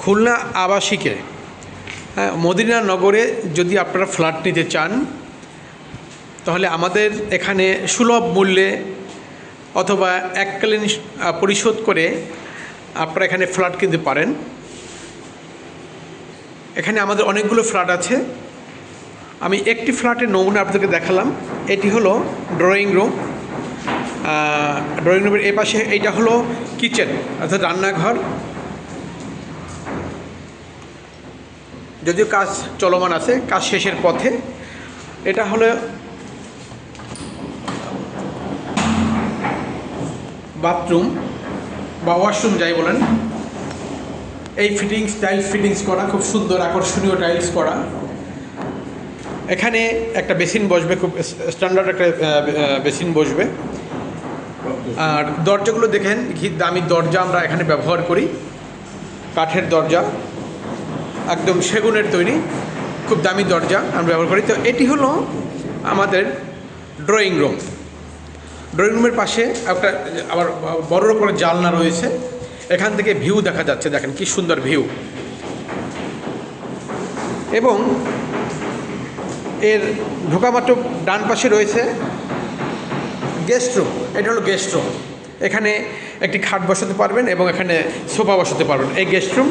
Khulna আবাসিকে Medina নগরে যদি আপনারা ফ্ল্যাট নিতে চান তাহলে আমাদের এখানে সুলভ মূল্যে অথবা এককালীন পরিশোধ করে আপনারা এখানে ফ্ল্যাট কিনতে পারেন। এখানে আমাদের অনেকগুলো ফ্ল্যাট আছে। আমি একটি ফ্ল্যাটের নমুনা আপনাদেরকে দেখালাম। এটি হলো ড্রয়িং রুম। ড্রয়িং রুমের এই পাশে এইটা হলো কিচেন অর্থাৎ রান্নাঘর। যদিও কাজ চলমান আছে, কাজ শেষের পথে। এটা হলো বাথরুম বা ওয়াশরুম যাই বলেন। এই টাইলস ফিটিংস করা, খুব সুন্দর আকর্ষণীয় টাইলস করা। এখানে একটা বেসিন বসবে, খুব স্ট্যান্ডার্ড একটা বেসিন বসবে। আর দরজাগুলো দেখেন, কি দামি দরজা আমরা এখানে ব্যবহার করি। কাঠের দরজা, একদম সেগুনের তৈরি, খুব দামি দরজা আমরা ব্যবহার করি। তো এটি হলো আমাদের ড্রয়িং রুম। ড্রয়িং রুমের পাশে একটা আবার বড় করে জানলা রয়েছে। এখান থেকে ভিউ দেখা যাচ্ছে, দেখেন কি সুন্দর ভিউ। এবং এর ঢোকামাত্র ডান পাশে রয়েছে গেস্ট রুম। এটা হলো গেস্ট রুম। এখানে একটি খাট বসাতে পারবেন এবং এখানে সোফা বসাতে পারবেন। এই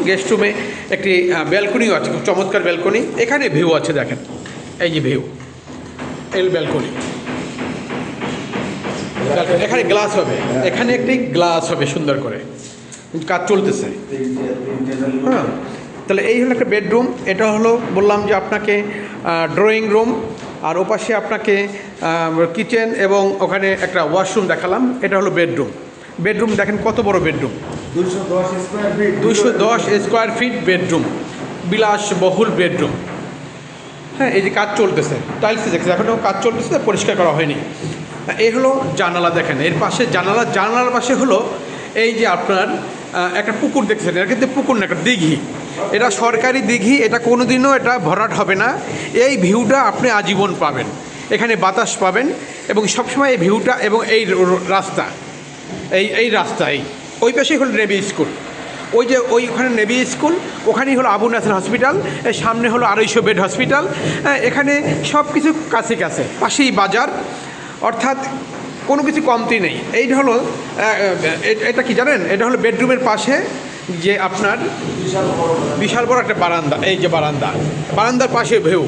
গেস্ট রুমে একটি ব্যালকনিও আছে, খুব চমৎকার ব্যালকনি। এখানে ভিউ আছে, দেখেন এই যে ভিউ, এই ব্যালকনি। এখানে গ্লাস হবে, এখানে একটি গ্লাস হবে সুন্দর করে, কাজ চলতেছে। হ্যাঁ, তাহলে এই হলো একটা বেডরুম। এটা হলো বললাম যে আপনাকে ড্রয়িং রুম, আর ওপাশে আপনাকে কিচেন এবং ওখানে একটা ওয়াশরুম দেখালাম। এটা হলো বেডরুম। বেডরুম দেখেন কত বড় বেডরুম, 210 স্কোয়ার ফিট বেডরুম, বিলাসবহুল বেডরুম। হ্যাঁ, এই যে কাজ চলতেছে, টাইলসে দেখছে, এখনও কাজ চলতেছে, পরিষ্কার করা হয়নি। এই হলো জানালা, দেখেন এর পাশে জানালার পাশে হলো এই যে আপনার একটা পুকুর দেখছেন। এটা কিন্তু পুকুর না, একটা দিঘি। এটা সরকারি দিঘি, এটা কোনোদিনও এটা ভরাট হবে না। এই ভিউটা আপনি আজীবন পাবেন, এখানে বাতাস পাবেন এবং সবসময় এই ভিউটা। এবং এই রাস্তা, এই রাস্তায় ওই পাশেই হলো নেভি স্কুল। ওই যে ওইখানে নেভি স্কুল, ওখানেই হলো আবু নাসের হসপিটাল, এর সামনে হলো 250 বেড হসপিটাল। এখানে সব কিছু কাছে কাছে, পাশেই বাজার, অর্থাৎ কোনো কিছু কমতি নেই। এইটা হলো এটা কি জানেন, এটা হলো বেডরুমের পাশে যে আপনার বিশাল বড় একটা বারান্দা। এই যে বারান্দার পাশে ভিউ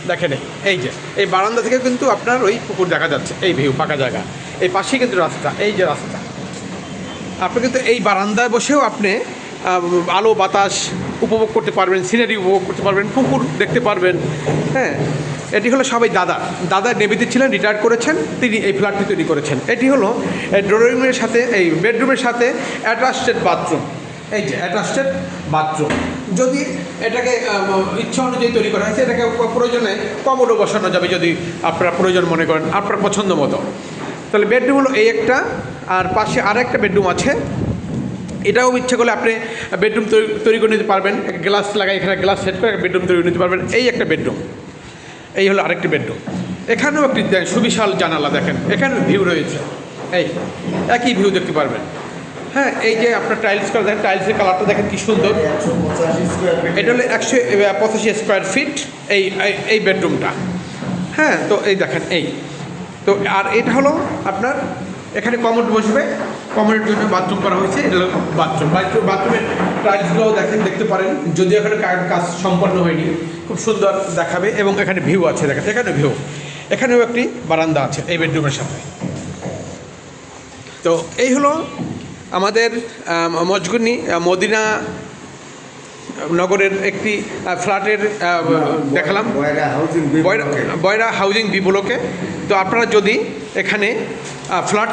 দেখেন। এই যে এই বারান্দা থেকে কিন্তু আপনার ওই পুকুর দেখা যাচ্ছে, এই ভিউ, ফাঁকা জায়গা। এই পাশেই কিন্তু রাস্তা, এই যে রাস্তা। আপনি কিন্তু এই বারান্দায় বসেও আপনি আলো বাতাস উপভোগ করতে পারবেন, সিনারি উপভোগ করতে পারবেন, পুকুর দেখতে পারবেন। হ্যাঁ, এটি হলো সবাই দাদা নেভিতে ছিলেন, রিটায়ার করেছেন, তিনি এই ফ্ল্যাটটি তৈরি করেছেন। এটি হলো ড্রয়িং রুমের সাথে, এই বেডরুমের সাথে অ্যাটাচড বাথরুম। এই যে অ্যাটাচড বাথরুম। যদি এটাকে ইচ্ছা অনুযায়ী তৈরি করা হয়েছে, এটাকে প্রয়োজনে কমোডও বসানো যাবে যদি আপনারা প্রয়োজন মনে করেন, আপনার পছন্দ মতো। তাহলে বেডরুম হলো এই একটা, আর পাশে আর একটা বেডরুম আছে। এটাও ইচ্ছে করলে আপনি বেডরুম তৈরি করে নিতে পারবেন। গ্লাস লাগাই, এখানে গ্লাস সেট করে বেডরুম তৈরি করে নিতে পারবেন। এই একটা বেডরুম, এই হলো আরেকটি বেডরুম। এখানেও একটি সুবিশাল জানালা, দেখেন এখানে ভিউ রয়েছে, এই একই ভিউ দেখতে পারবেন। হ্যাঁ, এই যে আপনার টাইলস করা, দেখেন টাইলসের কালারটা দেখেন কি সুন্দর। এটা হলো 185 স্কোয়ার ফিট এই বেডরুমটা। হ্যাঁ, তো এই দেখেন এই তো। আর এটা হলো আপনার এখানে কমোড বসবে, কমোডের জন্য বাথরুম করা হয়েছে। এটা হলো বাথরুমের টাইলসগুলোও দেখতে পারেন, যদিও এখানে কাজ সম্পন্ন হয়নি, খুব সুন্দর দেখাবে। এবং এখানে ভিউ আছে, দেখেন এখানে ভিউ। এখানেও একটি বারান্দা আছে এই বেডরুমের সাথে। তো এই হলো আমাদের মজগুনি মদিনা নগরের একটি ফ্ল্যাটের দেখালাম, বয়রা হাউজিং বি ব্লকে। তো আপনারা যদি এখানে ফ্ল্যাট